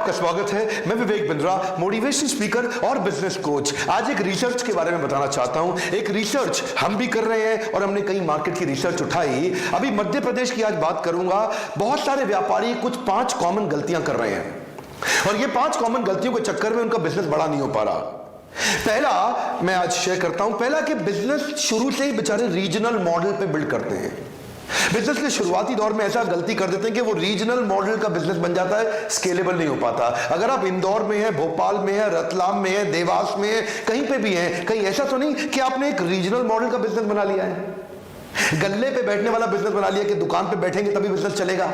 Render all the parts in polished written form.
आपका स्वागत है। मैं विवेक बिंद्रा, मोटिवेशन स्पीकर और बिजनेस कोच। आज एक रिसर्च के बारे में बताना चाहता हूं। एक रिसर्च हम भी कर रहे हैं और हमने कई मार्केट की रिसर्च उठाई। अभी मध्य प्रदेश की आज बात करूंगा। बहुत सारे व्यापारी कुछ 5 कॉमन गलतियां कर रहे हैं और ये 5 कॉमन गलतियों के चक्कर में उनका बिजनेस बड़ा नहीं हो पा रहा। पहला मैं आज शेयर करता हूं। पहला कि बिजनेस शुरू से ही बेचारे रीजनल मॉडल पे बिल्ड करते हैं। बिजनेस के शुरुआती दौर में ऐसा गलती कर देते हैं कि वो रीजनल मॉडल का बिजनेस बन जाता है, स्केलेबल नहीं हो पाता। अगर आप इंदौर में हैं, भोपाल में हैं, रतलाम में हैं, देवास में हैं, कहीं पे भी हैं, कहीं ऐसा तो नहीं कि आपने एक रीजनल मॉडल का बिजनेस बना लिया है, गल्ले पे बैठने वाला बिजनेस बना लिया कि दुकान पे बैठेंगे तभी बिजनेस चलेगा।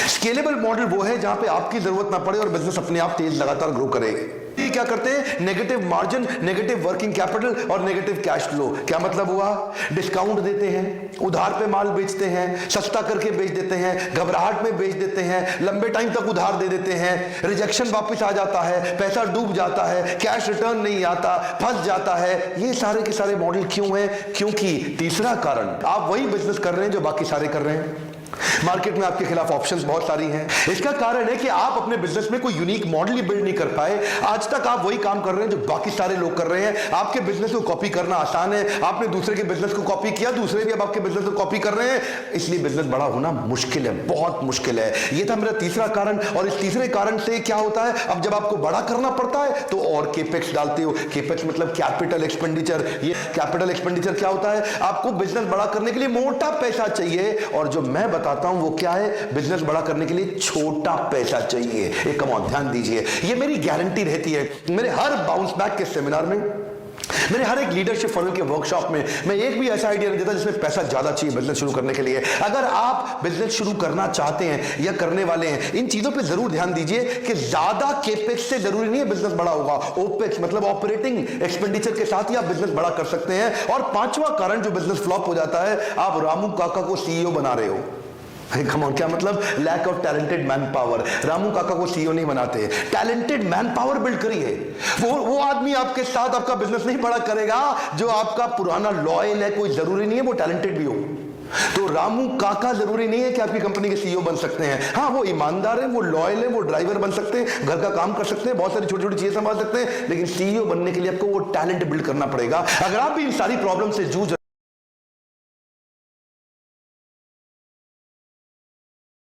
स्केलेबल मॉडल वो है जहां पे आपकी जरूरत ना पड़े और बिजनेस अपने आप तेज लगातार ग्रो करेगा। ये क्या करते हैं? Negative margin, negative working capital और नेगेटिव कैश फ्लो। क्या मतलब हुआ? डिस्काउंट देते हैं, उधार पे माल बेचते हैं, सस्ता करके बेच देते हैं, घबराहट में बेच देते हैं, लंबे टाइम तक उधार दे देते हैं, रिजेक्शन वापस आ जाता है, पैसा डूब जाता है, कैश रिटर्न नहीं आता, फंस जाता है। ये सारे के सारे मॉडल क्यों है? क्योंकि तीसरा कारण, आप वही बिजनेस कर रहे हैं जो बाकी सारे कर रहे हैं। मार्केट में आपके खिलाफ ऑप्शंस बहुत सारी हैं। इसका कारण है कि आप अपने बिजनेस में कोई यूनिक मॉडल ही बिल्ड नहीं कर पाए। आज तक आप वही काम कर रहे हैं जो बाकी सारे लोग कर रहे हैं। आपके बिजनेस को कॉपी करना आसान है, आपने दूसरे के बिजनेस को कॉपी किया, दूसरे भी अब आपके बिजनेस को कॉपी कर रहे हैं, इसलिए बिजनेस बड़ा होना मुश्किल है, बहुत मुश्किल है। यह था मेरा तीसरा कारण। और इस तीसरे कारण से क्या होता है, अब जब आपको बड़ा करना पड़ता है तो और केपेक्स डालते हो। केपेक्स मतलब कैपिटल एक्सपेंडिचर। ये कैपिटल एक्सपेंडिचर क्या होता है? आपको बिजनेस बड़ा करने के लिए मोटा पैसा चाहिए और जो मैं बताता हूं वो क्या है? बिजनेस बड़ा करने के लिए छोटा पैसा चाहिए। एक कम ऑन ध्यान दीजिए, ये मेरी गारंटी रहती है। मेरे हर बाउंस बैक के सेमिनार में, मेरे हर एक लीडरशिप फनल के वर्कशॉप में मैं एक भी ऐसा आइडिया नहीं देता जिसमें पैसा ज्यादा चाहिए बिजनेस शुरू करने के लिए। अगर आप बिजनेस शुरू करना चाहते हैं या करने वाले हैं, इन चीजों पे जरूर ध्यान दीजिए कि ज्यादा केपेक्स से जरूरी नहीं है बिजनेस बड़ा होगा। ओपेक्स मतलब ऑपरेटिंग एक्सपेंडिचर के साथ ही आप बिजनेस बड़ा कर सकते हैं। और 5वां कारण जो बिजनेस फ्लॉप हो जाता है, आप रामू काका को सीईओ बना रहे हो। कम ऑन, क्या मतलब? Lack of talented manpower. Ramu Kaka को सीईओ नहीं बनाते, टैलेंटेड मैन पावर बिल्ड करिए। वो आदमी आपके साथ आपका बिजनेस नहीं बड़ा करेगा जो आपका पुराना लॉयल है। कोई जरूरी नहीं है वो टैलेंटेड भी हो। तो रामू काका जरूरी नहीं है कि आपकी कंपनी के सीईओ बन सकते हैं। हाँ, वो ईमानदार है, वो लॉयल है, वो ड्राइवर बन सकते हैं, घर का काम कर सकते हैं, बहुत सारी छोटी छोटी चीजें संभाल सकते हैं, लेकिन सीईओ बनने के लिए आपको वो टैलेंट बिल्ड करना पड़ेगा। अगर आप भी इन सारी प्रॉब्लम से जूझ